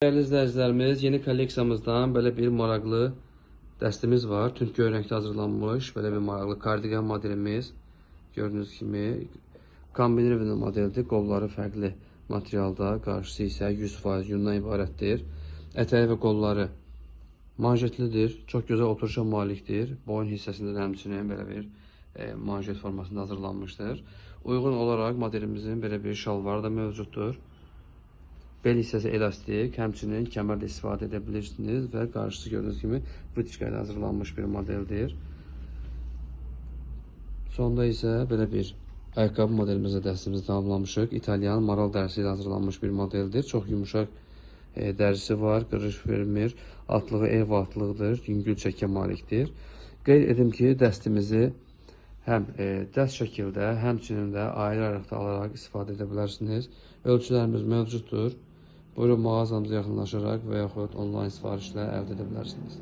Değerli izləyicilərimiz, yeni kolleksiyamızdan belə bir maraqlı dəstimiz var. Tünd renkdə hazırlanmış belə bir maraqlı kardigan modelimiz. Gördüyünüz kimi kombinirованный modeldir. Qolları fərqli materialda, qarşısı isə 100% yundan ibarətdir. Ətəyi və qolları manjetlidir. Çox gözəl oturuşa malikdir. Boyun hissəsində də həmçinin belə bir manjet formasında hazırlanmışdır. Uyğun olaraq modelimizin belə bir şalvarı da mövcuddur. Bel hissəsi elastik, həmçinin kəmərdə istifadə edə bilirsiniz və qarşısı gördüyünüz kimi vıtiçka ilə hazırlanmış bir modeldir. Sonda isə belə bir ayaqqabı modelimizlə dəstimizi tamamlamışıq. İtalyan maral dərisi ilə hazırlanmış bir modeldir. Çox yumuşaq dərisi var, qırış vermir. Altlığı ev altlıqdır, yüngül çəkiyə malikdir. Qeyd edim ki, dəstimizi həm dəst şəkildə, həmçinin də ayrı-ayrı alaraq istifadə edə bilərsiniz. Ölçülərimiz mövcuddur. Buyurun mağazamıza yaxınlaşaraq və yaxud onlayn sifarişlə əldə edə bilərsiniz.